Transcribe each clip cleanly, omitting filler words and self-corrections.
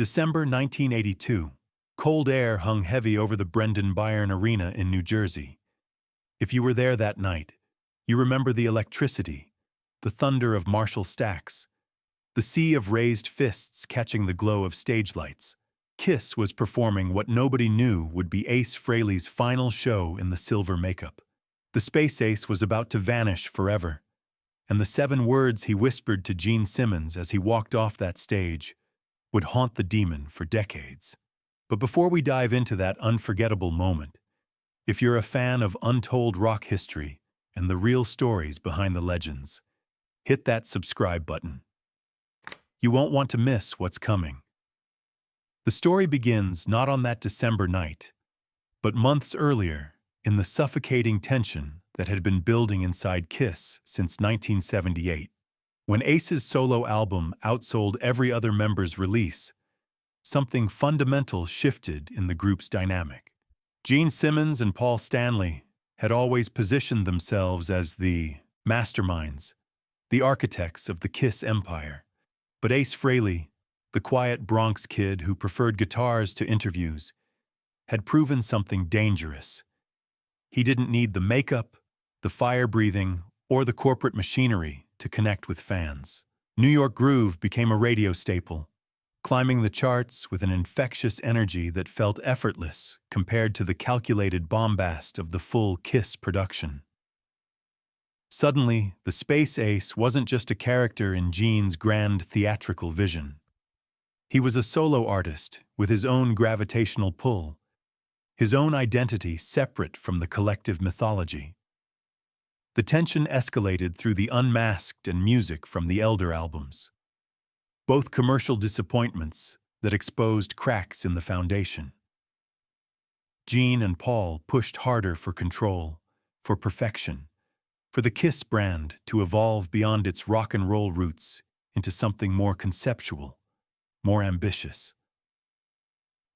December 1982. Cold air hung heavy over the Byrne Arena in New Jersey. If you were there that night, you remember the electricity, the thunder of Marshall stacks, the sea of raised fists catching the glow of stage lights. Kiss was performing what nobody knew would be Ace Frehley's final show in the silver makeup. The Space Ace was about to vanish forever, and the 7 words he whispered to Gene Simmons as he walked off that stage would haunt the demon for decades. But before we dive into that unforgettable moment, if you're a fan of untold rock history and the real stories behind the legends, hit that subscribe button. You won't want to miss what's coming. The story begins not on that December night, but months earlier in the suffocating tension that had been building inside Kiss since 1978. When Ace's solo album outsold every other member's release, something fundamental shifted in the group's dynamic. Gene Simmons and Paul Stanley had always positioned themselves as the masterminds, the architects of the Kiss empire. But Ace Frehley, the quiet Bronx kid who preferred guitars to interviews, had proven something dangerous. He didn't need the makeup, the fire-breathing, or the corporate machinery to connect with fans. New York Groove became a radio staple, climbing the charts with an infectious energy that felt effortless compared to the calculated bombast of the full Kiss production. Suddenly, the Space Ace wasn't just a character in Gene's grand theatrical vision. He was a solo artist with his own gravitational pull, his own identity separate from the collective mythology. The tension escalated through the Unmasked and music from the Elder albums, both commercial disappointments that exposed cracks in the foundation. Gene and Paul pushed harder for control, for perfection, for the Kiss brand to evolve beyond its rock and roll roots into something more conceptual, more ambitious.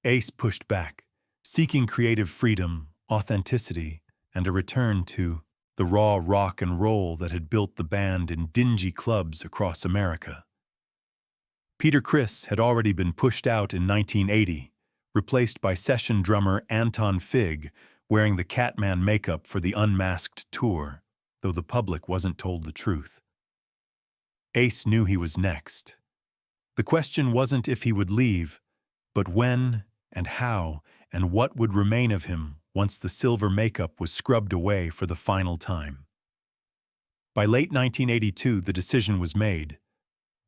Ace pushed back, seeking creative freedom, authenticity, and a return to the raw rock and roll that had built the band in dingy clubs across America. Peter Criss had already been pushed out in 1980, replaced by session drummer Anton Fig, wearing the Catman makeup for the Unmasked tour, though the public wasn't told the truth. Ace knew he was next. The question wasn't if he would leave, but when and how and what would remain of him once the silver makeup was scrubbed away for the final time. By late 1982, the decision was made,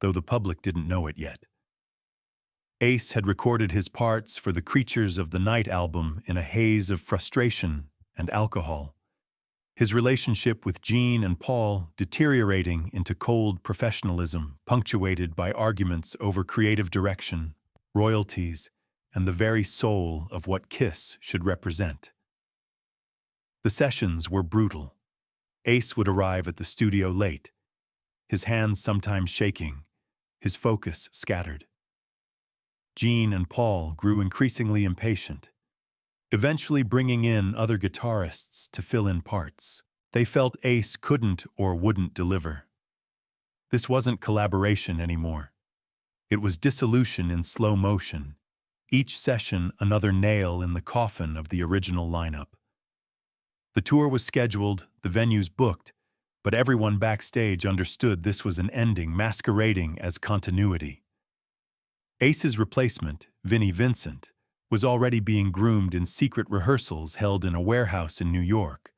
though the public didn't know it yet. Ace had recorded his parts for the Creatures of the Night album in a haze of frustration and alcohol, his relationship with Gene and Paul deteriorating into cold professionalism punctuated by arguments over creative direction, royalties, and the very soul of what Kiss should represent. The sessions were brutal. Ace would arrive at the studio late, his hands sometimes shaking, his focus scattered. Gene and Paul grew increasingly impatient, eventually bringing in other guitarists to fill in parts. They felt Ace couldn't or wouldn't deliver. This wasn't collaboration anymore. It was dissolution in slow motion, each session another nail in the coffin of the original lineup. The tour was scheduled, the venues booked, but everyone backstage understood this was an ending masquerading as continuity. Ace's replacement, Vinnie Vincent, was already being groomed in secret rehearsals held in a warehouse in New York,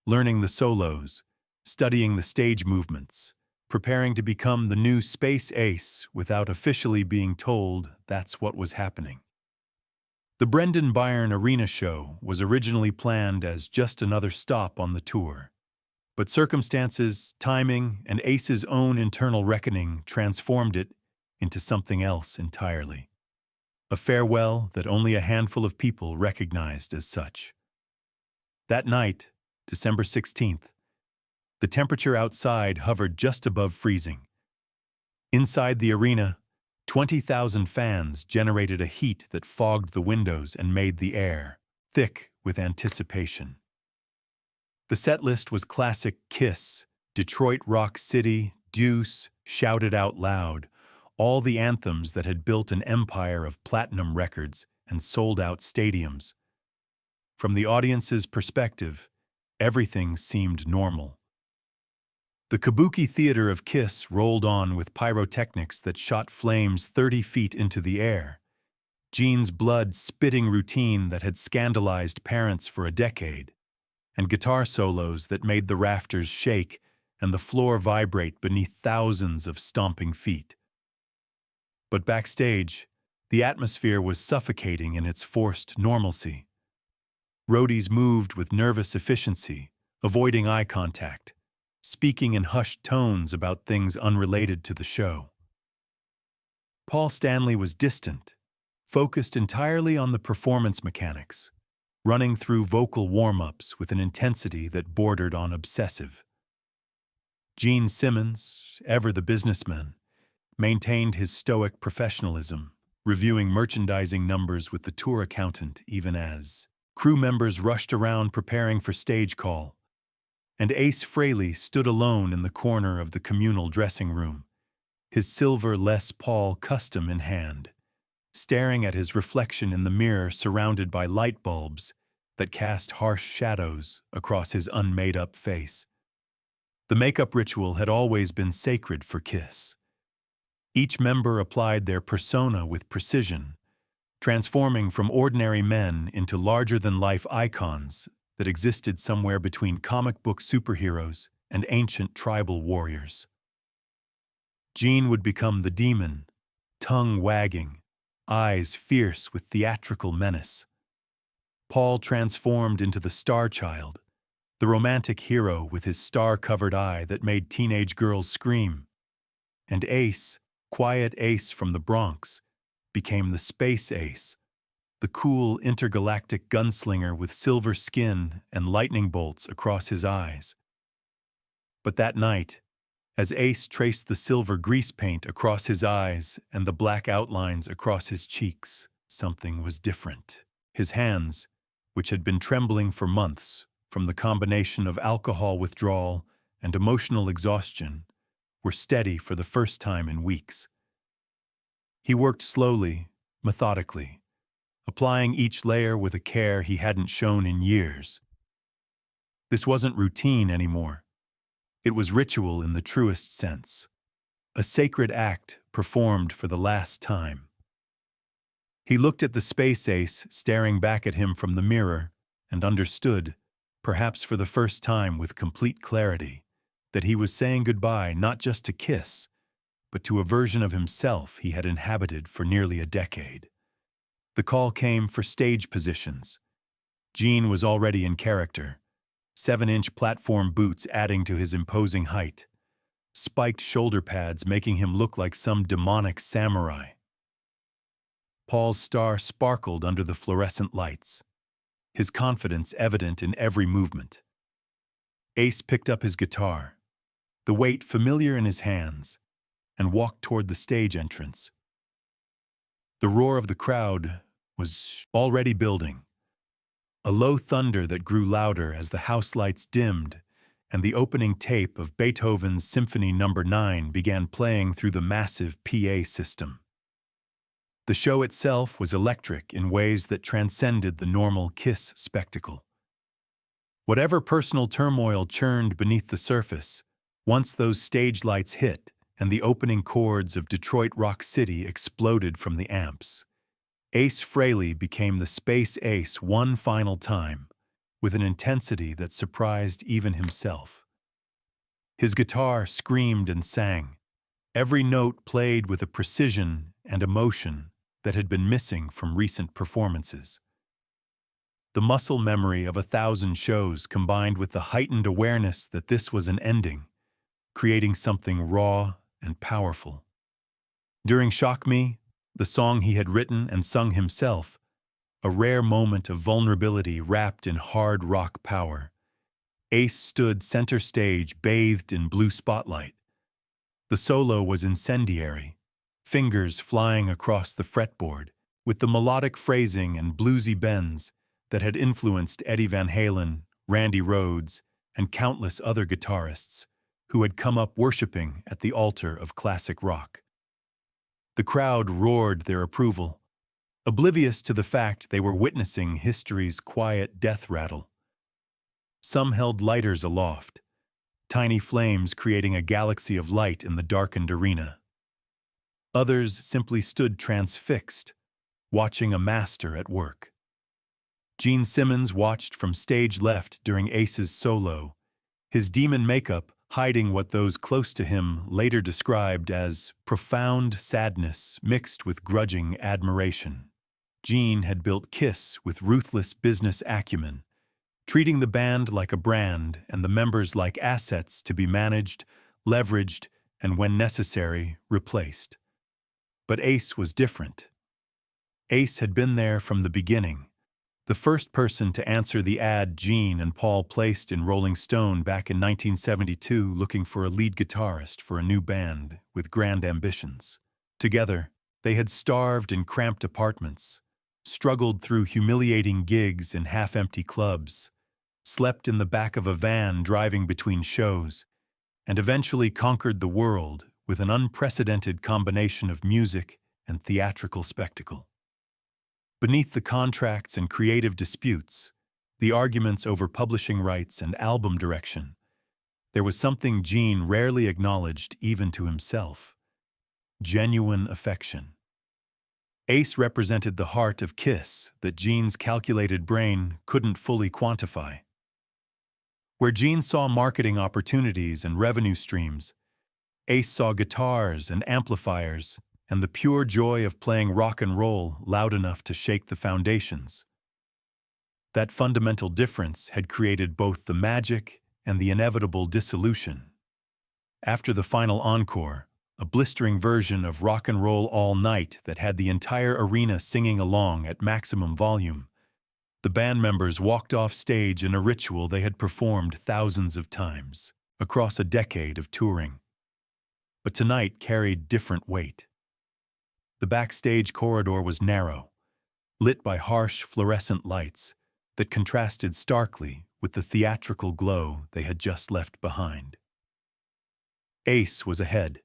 learning the solos, studying the stage movements, preparing to become the new Space Ace without officially being told that's what was happening. The Byrne Arena show was originally planned as just another stop on the tour, but circumstances, timing, and Ace's own internal reckoning transformed it into something else entirely. A farewell that only a handful of people recognized as such. That night, December 16th, the temperature outside hovered just above freezing. Inside the arena, 20,000 fans generated a heat that fogged the windows and made the air thick with anticipation. The set list was classic Kiss, Detroit Rock City, Deuce, shouted out loud, all the anthems that had built an empire of platinum records and sold-out stadiums. From the audience's perspective, everything seemed normal. The kabuki theater of Kiss rolled on with pyrotechnics that shot flames 30 feet into the air. Gene's blood-spitting routine that had scandalized parents for a decade, and guitar solos that made the rafters shake and the floor vibrate beneath thousands of stomping feet. But backstage, the atmosphere was suffocating in its forced normalcy. Roadies moved with nervous efficiency, avoiding eye contact, speaking in hushed tones about things unrelated to the show. Paul Stanley was distant, focused entirely on the performance mechanics, running through vocal warm-ups with an intensity that bordered on obsessive. Gene Simmons, ever the businessman, maintained his stoic professionalism, reviewing merchandising numbers with the tour accountant even as crew members rushed around preparing for stage call. And Ace Frehley stood alone in the corner of the communal dressing room, his silver Les Paul Custom in hand, staring at his reflection in the mirror surrounded by light bulbs that cast harsh shadows across his unmade-up face. The makeup ritual had always been sacred for Kiss. Each member applied their persona with precision, transforming from ordinary men into larger-than-life icons that existed somewhere between comic book superheroes and ancient tribal warriors. Gene would become the demon, tongue wagging, eyes fierce with theatrical menace. Paul transformed into the star child, the romantic hero with his star-covered eye that made teenage girls scream. And Ace, quiet Ace from the Bronx, became the space Ace, the cool intergalactic gunslinger with silver skin and lightning bolts across his eyes. But that night, as Ace traced the silver grease paint across his eyes and the black outlines across his cheeks, something was different. His hands, which had been trembling for months from the combination of alcohol withdrawal and emotional exhaustion, were steady for the first time in weeks. He worked slowly, methodically, applying each layer with a care he hadn't shown in years. This wasn't routine anymore. It was ritual in the truest sense, a sacred act performed for the last time. He looked at the space ace staring back at him from the mirror and understood, perhaps for the first time with complete clarity, that he was saying goodbye not just to Kiss, but to a version of himself he had inhabited for nearly a decade. The call came for stage positions. Gene was already in character, 7-inch platform boots adding to his imposing height, spiked shoulder pads making him look like some demonic samurai. Paul's star sparkled under the fluorescent lights, his confidence evident in every movement. Ace picked up his guitar, the weight familiar in his hands, and walked toward the stage entrance. The roar of the crowd was already building, a low thunder that grew louder as the house lights dimmed and the opening tape of Beethoven's Symphony No. 9 began playing through the massive PA system. The show itself was electric in ways that transcended the normal Kiss spectacle. Whatever personal turmoil churned beneath the surface, once those stage lights hit and the opening chords of Detroit Rock City exploded from the amps, Ace Frehley became the space ace one final time, with an intensity that surprised even himself. His guitar screamed and sang, every note played with a precision and emotion that had been missing from recent performances. The muscle memory of 1,000 shows combined with the heightened awareness that this was an ending, creating something raw and powerful. During Shock Me, the song he had written and sung himself, a rare moment of vulnerability wrapped in hard rock power, Ace stood center stage bathed in blue spotlight. The solo was incendiary, fingers flying across the fretboard, with the melodic phrasing and bluesy bends that had influenced Eddie Van Halen, Randy Rhoads, and countless other guitarists who had come up worshiping at the altar of classic rock. The crowd roared their approval, oblivious to the fact they were witnessing history's quiet death rattle. Some held lighters aloft, tiny flames creating a galaxy of light in the darkened arena. Others simply stood transfixed, watching a master at work. Gene Simmons watched from stage left during Ace's solo, his demon makeup hiding what those close to him later described as profound sadness mixed with grudging admiration. Gene had built Kiss with ruthless business acumen, treating the band like a brand and the members like assets to be managed, leveraged, and when necessary, replaced. But Ace was different. Ace had been there from the beginning, the first person to answer the ad Gene and Paul placed in Rolling Stone back in 1972 looking for a lead guitarist for a new band with grand ambitions. Together, they had starved in cramped apartments, struggled through humiliating gigs in half-empty clubs, slept in the back of a van driving between shows, and eventually conquered the world with an unprecedented combination of music and theatrical spectacle. Beneath the contracts and creative disputes, the arguments over publishing rights and album direction, there was something Gene rarely acknowledged even to himself: genuine affection. Ace represented the heart of Kiss that Gene's calculated brain couldn't fully quantify. Where Gene saw marketing opportunities and revenue streams, Ace saw guitars and amplifiers and the pure joy of playing rock and roll loud enough to shake the foundations. That fundamental difference had created both the magic and the inevitable dissolution. After the final encore, a blistering version of Rock and Roll All Night that had the entire arena singing along at maximum volume, the band members walked off stage in a ritual they had performed thousands of times across a decade of touring. But tonight carried different weight. The backstage corridor was narrow, lit by harsh fluorescent lights that contrasted starkly with the theatrical glow they had just left behind. Ace was ahead,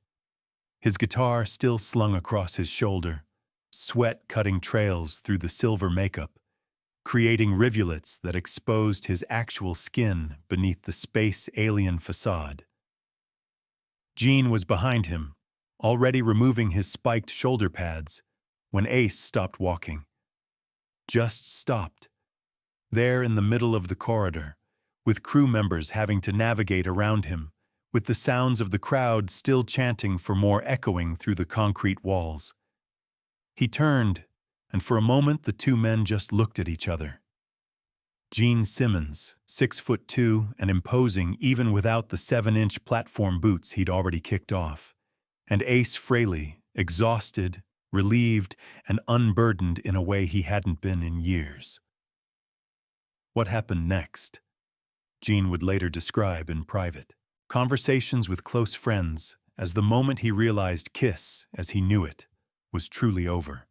his guitar still slung across his shoulder, sweat cutting trails through the silver makeup, creating rivulets that exposed his actual skin beneath the space-alien facade. Gene was behind him, already removing his spiked shoulder pads, when Ace stopped walking. Just stopped, there in the middle of the corridor, with crew members having to navigate around him, with the sounds of the crowd still chanting for more echoing through the concrete walls. He turned, and for a moment the two men just looked at each other. Gene Simmons, 6'2" and imposing even without the 7-inch platform boots he'd already kicked off, and Ace Frehley, exhausted, relieved, and unburdened in a way he hadn't been in years. What happened next? Gene would later describe in private conversations with close friends as the moment he realized Kiss, as he knew it, was truly over.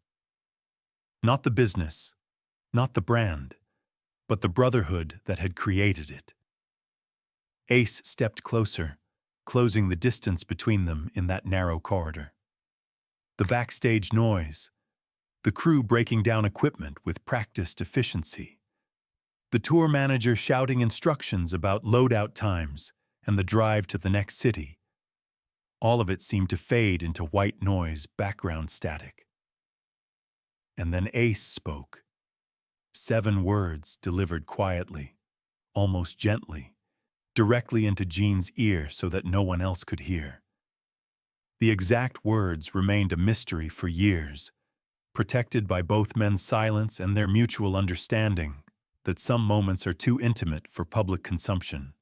Not the business, not the brand, but the brotherhood that had created it. Ace stepped closer, closing the distance between them in that narrow corridor. The backstage noise, the crew breaking down equipment with practiced efficiency, the tour manager shouting instructions about loadout times and the drive to the next city. All of it seemed to fade into white noise, background static. And then Ace spoke. 7 words delivered quietly, almost gently, directly into Gene's ear so that no one else could hear. The exact words remained a mystery for years, protected by both men's silence and their mutual understanding that some moments are too intimate for public consumption.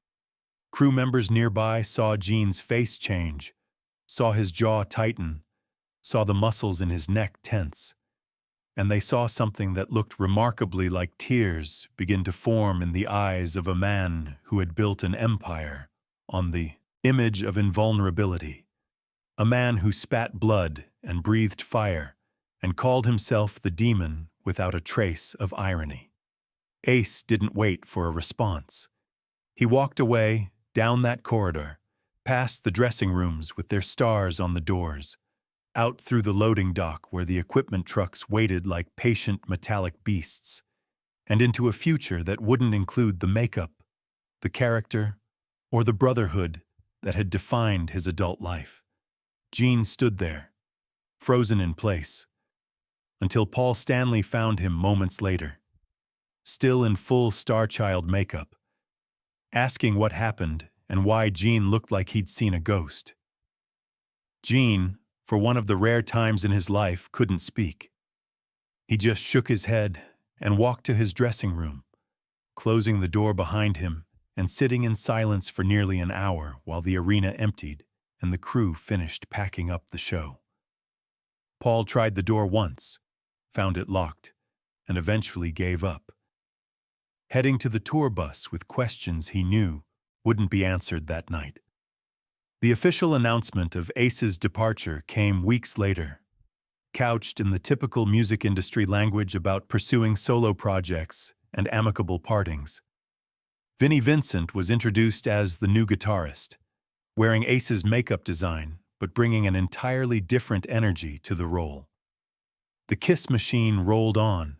Crew members nearby saw Gene's face change, saw his jaw tighten, saw the muscles in his neck tense, and they saw something that looked remarkably like tears begin to form in the eyes of a man who had built an empire on the image of invulnerability, a man who spat blood and breathed fire and called himself the demon without a trace of irony. Ace didn't wait for a response. He walked away, down that corridor, past the dressing rooms with their stars on the doors, out through the loading dock where the equipment trucks waited like patient metallic beasts, and into a future that wouldn't include the makeup, the character, or the brotherhood that had defined his adult life. Gene stood there, frozen in place, until Paul Stanley found him moments later, still in full Star Child makeup, asking what happened and why Gene looked like he'd seen a ghost. Gene, for one of the rare times in his life, couldn't speak. He just shook his head and walked to his dressing room, closing the door behind him and sitting in silence for nearly an hour while the arena emptied and the crew finished packing up the show. Paul tried the door once, found it locked, and eventually gave up, heading to the tour bus with questions he knew wouldn't be answered that night. The official announcement of Ace's departure came weeks later, couched in the typical music industry language about pursuing solo projects and amicable partings. Vinnie Vincent was introduced as the new guitarist, wearing Ace's makeup design but bringing an entirely different energy to the role. The Kiss machine rolled on,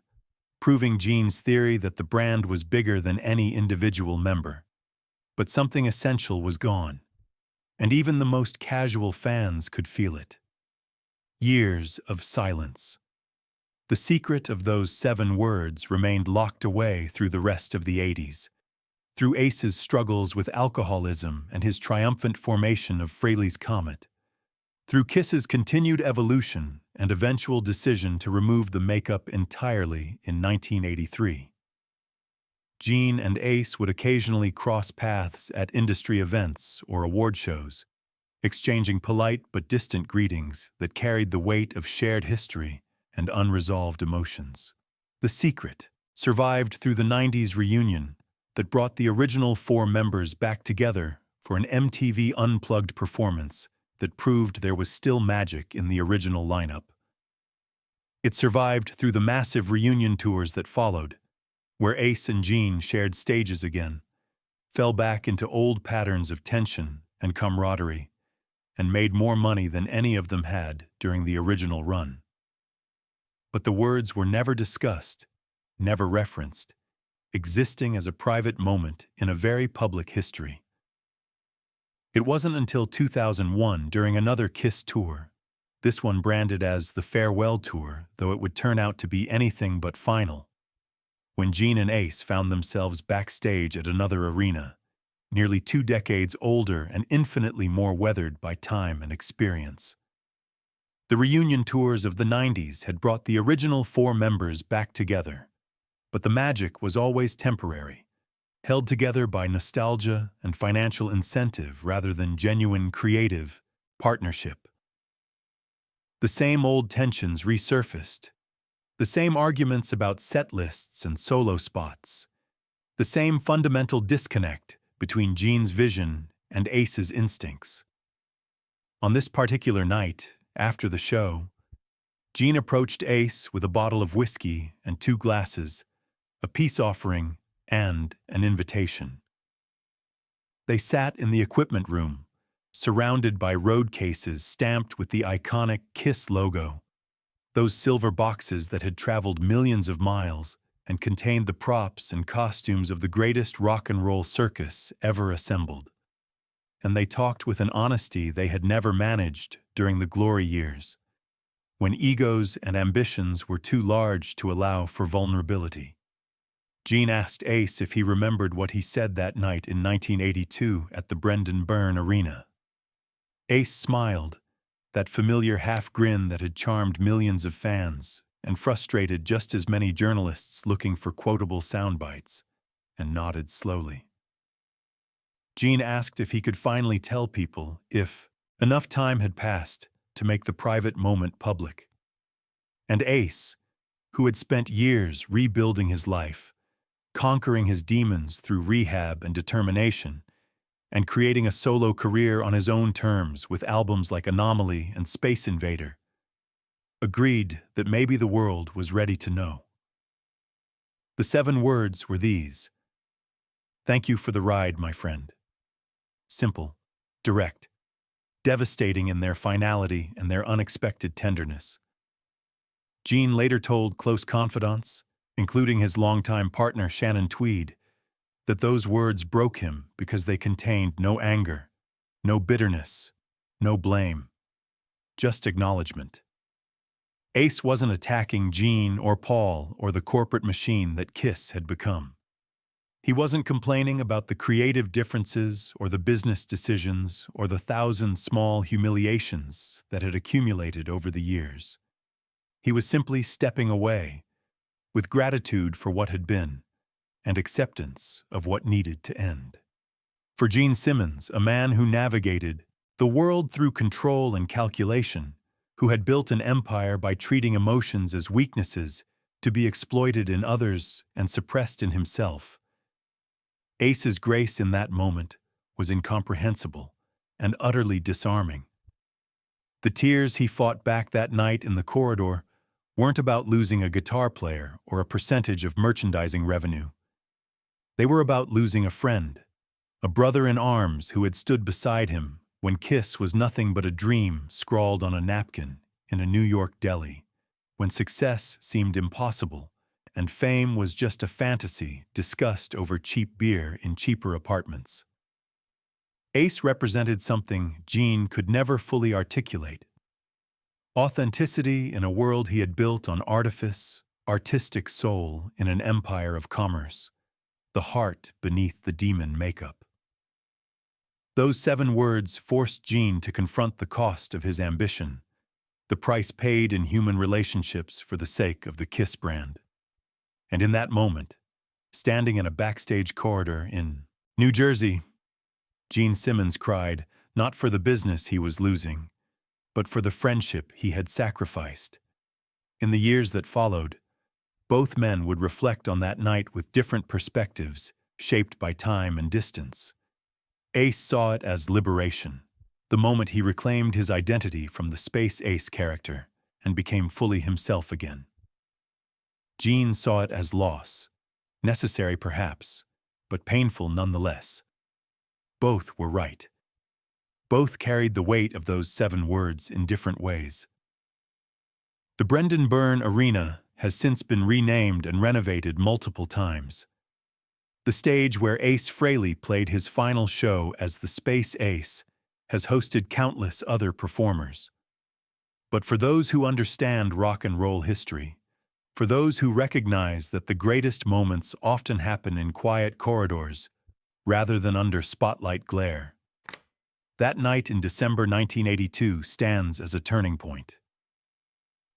proving Gene's theory that the brand was bigger than any individual member. But something essential was gone, and even the most casual fans could feel it. Years of silence. The secret of those 7 words remained locked away through the rest of the 80s, through Ace's struggles with alcoholism and his triumphant formation of Frehley's Comet, through Kiss's continued evolution and eventual decision to remove the makeup entirely in 1983. Gene and Ace would occasionally cross paths at industry events or award shows, exchanging polite but distant greetings that carried the weight of shared history and unresolved emotions. The secret survived through the 90s reunion that brought the original 4 members back together for an MTV Unplugged performance that proved there was still magic in the original lineup. It survived through the massive reunion tours that followed, where Ace and Gene shared stages again, fell back into old patterns of tension and camaraderie, and made more money than any of them had during the original run. But the words were never discussed, never referenced, existing as a private moment in a very public history. It wasn't until 2001, during another Kiss tour, this one branded as the Farewell Tour, though it would turn out to be anything but final, when Gene and Ace found themselves backstage at another arena, nearly 2 decades older and infinitely more weathered by time and experience. The reunion tours of the 90s had brought the original 4 members back together, but the magic was always temporary, held together by nostalgia and financial incentive rather than genuine creative partnership. The same old tensions resurfaced, the same arguments about set lists and solo spots, the same fundamental disconnect between Gene's vision and Ace's instincts. On this particular night, after the show, Gene approached Ace with a bottle of whiskey and 2 glasses, a peace offering, and an invitation. They sat in the equipment room, surrounded by road cases stamped with the iconic Kiss logo, those silver boxes that had traveled millions of miles and contained the props and costumes of the greatest rock and roll circus ever assembled. And they talked with an honesty they had never managed during the glory years, when egos and ambitions were too large to allow for vulnerability. Gene asked Ace if he remembered what he said that night in 1982 at the Byrne Arena. Ace smiled, that familiar half-grin that had charmed millions of fans and frustrated just as many journalists looking for quotable sound bites, and nodded slowly. Gene asked if he could finally tell people if enough time had passed to make the private moment public. And Ace, who had spent years rebuilding his life, conquering his demons through rehab and determination, and creating a solo career on his own terms with albums like Anomaly and Space Invader, agreed that maybe the world was ready to know. The 7 words were these: "Thank you for the ride, my friend." Simple, direct, devastating in their finality and their unexpected tenderness. Gene later told close confidants, including his longtime partner Shannon Tweed, that those words broke him because they contained no anger, no bitterness, no blame, just acknowledgement. Ace wasn't attacking Gene or Paul or the corporate machine that Kiss had become. He wasn't complaining about the creative differences or the business decisions or the 1,000 small humiliations that had accumulated over the years. He was simply stepping away, with gratitude for what had been and acceptance of what needed to end. For Gene Simmons, a man who navigated the world through control and calculation, who had built an empire by treating emotions as weaknesses to be exploited in others and suppressed in himself, Ace's grace in that moment was incomprehensible and utterly disarming. The tears he fought back that night in the corridor weren't about losing a guitar player or a percentage of merchandising revenue. They were about losing a friend, a brother in arms who had stood beside him when Kiss was nothing but a dream scrawled on a napkin in a New York deli, when success seemed impossible and fame was just a fantasy discussed over cheap beer in cheaper apartments. Ace represented something Gene could never fully articulate: authenticity in a world he had built on artifice, artistic soul in an empire of commerce, the heart beneath the demon makeup. Those 7 words forced Gene to confront the cost of his ambition, the price paid in human relationships for the sake of the Kiss brand. And in that moment, standing in a backstage corridor in New Jersey, Gene Simmons cried, not for the business he was losing, but for the friendship he had sacrificed. In the years that followed, both men would reflect on that night with different perspectives, shaped by time and distance. Ace saw it as liberation, the moment he reclaimed his identity from the Space Ace character and became fully himself again. Gene saw it as loss, necessary perhaps, but painful nonetheless. Both were right. Both carried the weight of those 7 words in different ways. The Byrne Arena has since been renamed and renovated multiple times. The stage where Ace Frehley played his final show as the Space Ace has hosted countless other performers. But for those who understand rock and roll history, for those who recognize that the greatest moments often happen in quiet corridors rather than under spotlight glare, that night in December 1982 stands as a turning point.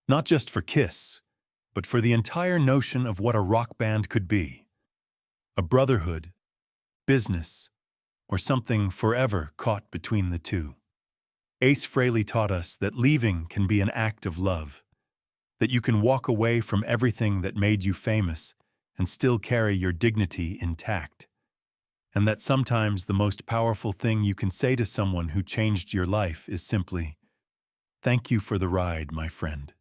Not just for Kiss, but for the entire notion of what a rock band could be. A brotherhood, business, or something forever caught between the two. Ace Frehley taught us that leaving can be an act of love, that you can walk away from everything that made you famous and still carry your dignity intact, and that sometimes the most powerful thing you can say to someone who changed your life is simply, "Thank you for the ride, my friend."